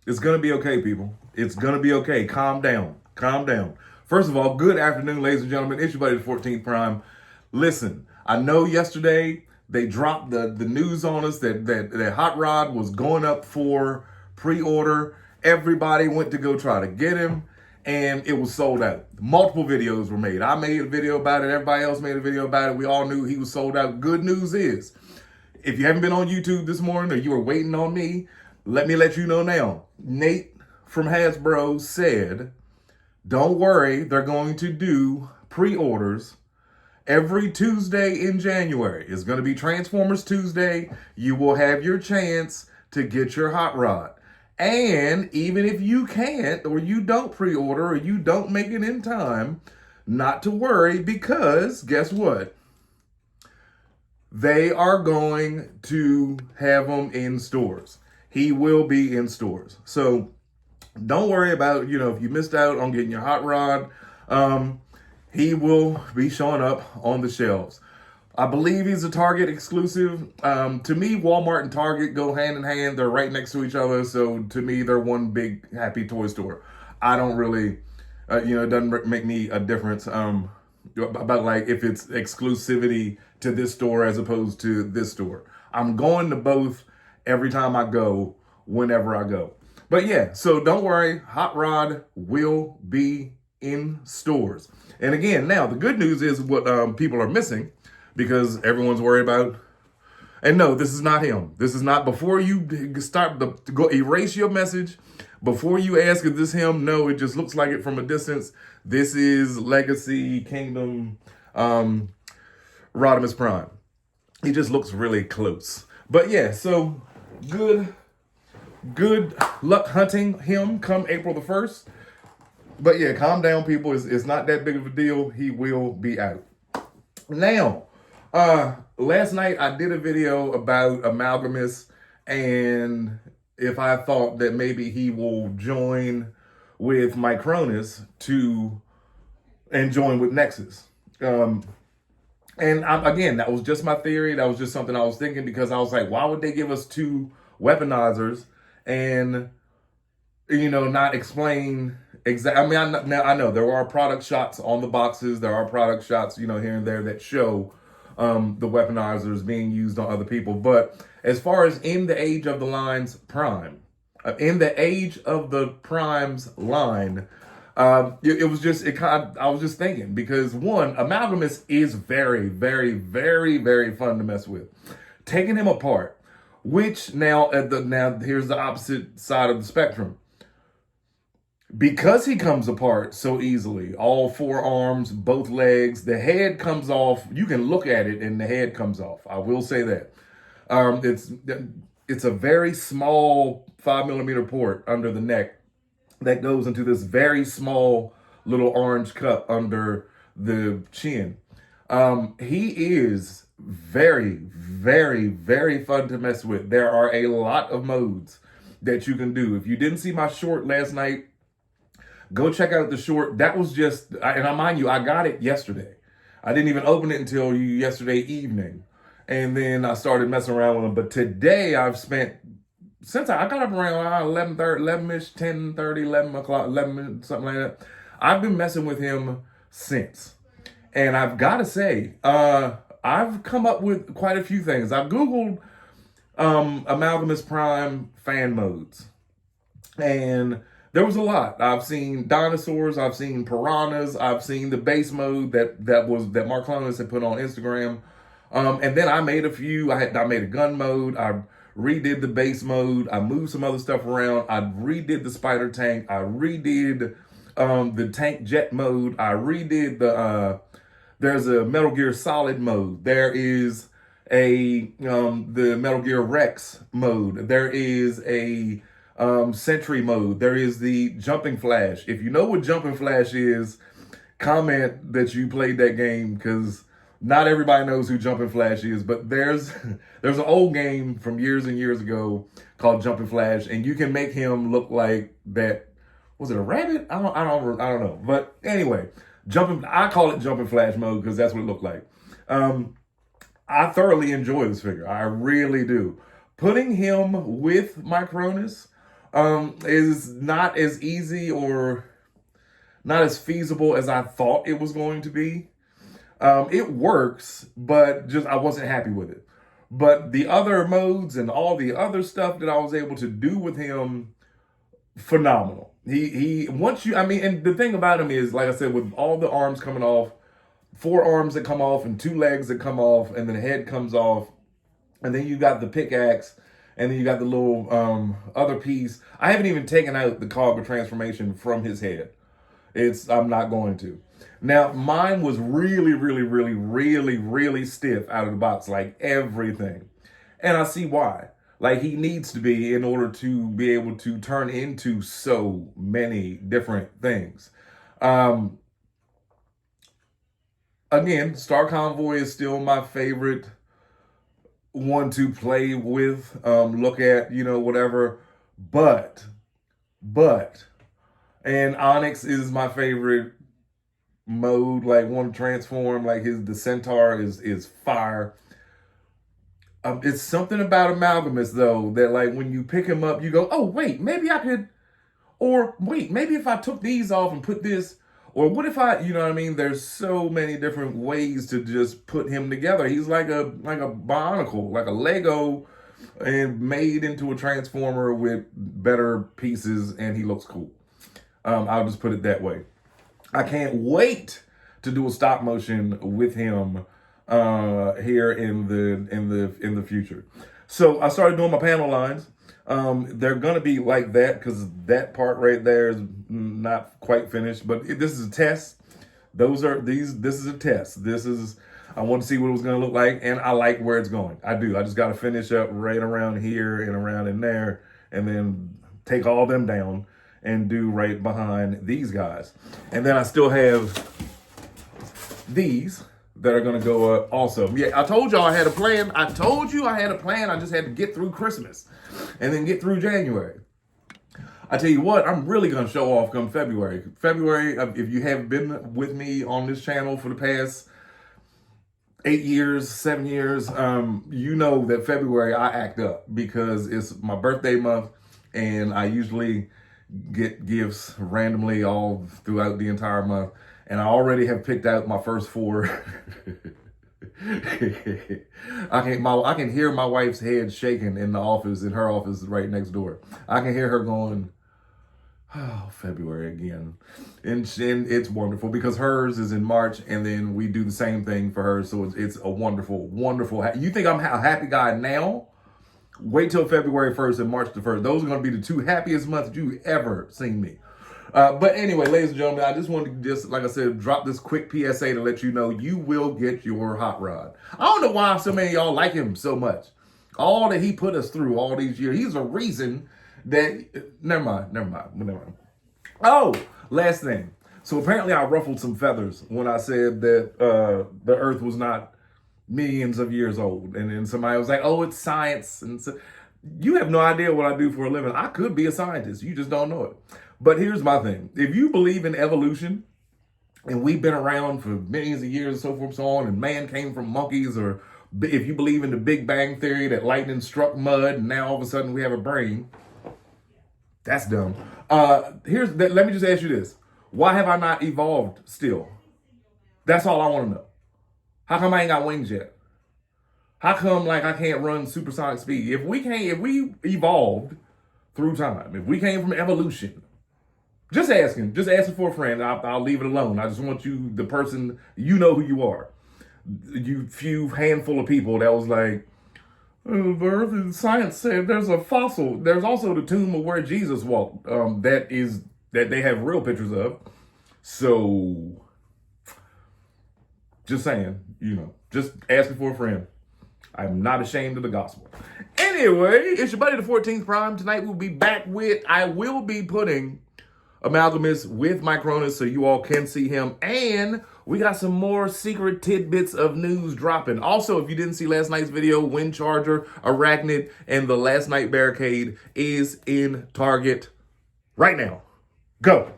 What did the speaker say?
It's going to be okay, people. It's going to be okay. Calm down. Calm down. First of all, good afternoon, ladies and gentlemen. It's your buddy, the 14th Prime. Listen, I know yesterday they dropped the news on us that Hot Rod was going up for pre-order. Everybody went to go try to get him, and it was sold out. Multiple videos were made. I made a video about it. Everybody else made a video about it. We all knew he was sold out. Good news is, if you haven't been on YouTube this morning or you were waiting on me, let me let you know now. Nate from Hasbro said, don't worry, they're going to do pre-orders every Tuesday in January. It's going to be Transformers Tuesday. You will have your chance to get your Hot Rod. And even if you can't, or you don't pre-order, or you don't make it in time, not to worry, because guess what? They are going to have them in stores. He will be in stores. So don't worry about, if you missed out on getting your Hot Rod. He will be showing up on the shelves. I believe he's a Target exclusive. To me, Walmart and Target go hand in hand. They're right next to each other. So to me, they're one big happy toy store. I don't really, it doesn't make me a difference about like if it's exclusivity to this store as opposed to this store. I'm going to both every time I go, whenever I go. But yeah, so don't worry, Hot Rod will be in stores. And again, now the good news is what people are missing, because everyone's worried about. And no, this is not him. This is not, before you start to go erase your message, before you ask if this him, no, it just looks like it from a distance. This is Legacy Kingdom Rodimus Prime. He just looks really close. But yeah, so good luck hunting him come April the 1st. But yeah, calm down, people. It's not that big of a deal. He will be out. Now, last night I did a video about Amalgamus and if I thought that maybe he will join with Micronus and join with Nexus. Again, that was just my theory. That was just something I was thinking, because I was like, why would they give us two weaponizers and, not explain exactly. I mean, I know there are product shots on the boxes. There are product shots, here and there that show the weaponizers being used on other people. But as far as in the age of the line's prime, in the age of the prime's line, it was just, I was just thinking, because one, Amalgamous is very, very, very, very fun to mess with. Taking him apart, which now here's the opposite side of the spectrum. Because he comes apart so easily, all four arms, both legs, the head comes off. You can look at it and the head comes off. I will say that. It's a very small 5mm port under the neck that goes into this very small little orange cup under the chin. He is very, very, very fun to mess with. There are a lot of modes that you can do. If you didn't see my short last night, go check out the short. That was just, and I mind you, I got it yesterday. I didn't even open it until yesterday evening. And then I started messing around with them. But today I've spent, since I got up around 11-ish, 10:30, 11 o'clock, 11, something like that. I've been messing with him since. And I've got to say, I've come up with quite a few things. I've Googled Amalgamus Prime fan modes. And there was a lot. I've seen dinosaurs, I've seen piranhas, I've seen the base mode that Mark Clonis had put on Instagram. And then I made a few. I made a gun mode. I redid the base mode. I moved some other stuff around. I redid the spider tank. I redid the tank jet mode. I redid there's a Metal Gear Solid mode. There is the Metal Gear Rex mode. There is a Sentry mode. There is the Jumping Flash. If you know what Jumping Flash is, comment that you played that game, because not everybody knows who Jumping Flash is. But there's an old game from years and years ago called Jumping Flash, and you can make him look like that. Was it a rabbit? I don't know. But anyway, I call it Jumping Flash mode because that's what it looked like. I thoroughly enjoy this figure. I really do. Putting him with Micronus, is not as easy or not as feasible as I thought it was going to be. It works, but just I wasn't happy with it. But the other modes and all the other stuff that I was able to do with him, phenomenal. He once you, I mean, and the thing about him is, like I said, with all the arms coming off, 4 arms that come off and 2 legs that come off, and then the head comes off, and then you got the pickaxe, and then you got the little other piece. I haven't even taken out the cog of transformation from his head. I'm not going to. Now, mine was really, really, really, really, really stiff out of the box, like everything. And I see why. Like, he needs to be in order to be able to turn into so many different things. Again, Star Convoy is still my favorite one to play with, look at, whatever. But, and Onyx is my favorite mode, like one to transform, like the Centaur is fire. It's something about Amalgamous though, that like when you pick him up, you go, oh wait, maybe I could, or wait, maybe if I took these off and put this, or what if I, you know what I mean? There's so many different ways to just put him together. He's like a Bionicle, like a Lego, and made into a transformer with better pieces, and he looks cool. I'll just put it that way. I can't wait to do a stop motion with him here in the future. So I started doing my panel lines. They're gonna be like that because that part right there is not quite finished. But this is a test. This is a test. I want to see what it was gonna look like, and I like where it's going. I do. I just got to finish up right around here and around in there, and then take all them down and do right behind these guys. And then I still have these that are gonna go up also. Yeah, I told y'all I had a plan. I told you I had a plan. I just had to get through Christmas and then get through January. I tell you what, I'm really gonna show off come February. February, if you have been with me on this channel for the past 8 years, 7 years, you know that February I act up because it's my birthday month, and I usually get gifts randomly all throughout the entire month. And I already have picked out my first 4. I can hear my wife's head shaking in her office right next door. I can hear her going, oh, February again. And it's wonderful because hers is in March, and then we do the same thing for her. So it's a wonderful, wonderful. You think I'm a happy guy now? Wait till February 1st and March the 1st. Those are going to be the 2 happiest months you've ever seen me. But anyway, ladies and gentlemen, I just wanted to like I said, drop this quick PSA to let you know you will get your hot rod. I don't know why so many of y'all like him so much. All that he put us through all these years. He's a reason that... Never mind. Oh, last thing. So apparently I ruffled some feathers when I said that the Earth was not millions of years old. And then somebody was like, oh, it's science. And so you have no idea what I do for a living. I could be a scientist. You just don't know it. But here's my thing. If you believe in evolution, and we've been around for millions of years and so forth and so on, and man came from monkeys, or if you believe in the Big Bang Theory that lightning struck mud and now all of a sudden we have a brain, that's dumb. Let me just ask you this. Why have I not evolved still? That's all I want to know. How come I ain't got wings yet? How come like I can't run supersonic speed? If we evolved through time, if we came from evolution, just asking for a friend. I'll leave it alone. I just want you, the person, you know who you are. You few handful of people that was like, oh, the Earth and science said there's a fossil. There's also the tomb of where Jesus walked. That they have real pictures of. So, just saying, just asking for a friend. I'm not ashamed of the gospel. Anyway, it's your buddy, the 14th Prime. Tonight we'll be back I will be putting Amalgamous with Micronus so you all can see him. And we got some more secret tidbits of news dropping. Also, if you didn't see last night's video, Wind Charger, Arachnid, and the Last Night Barricade is in Target right now. Go.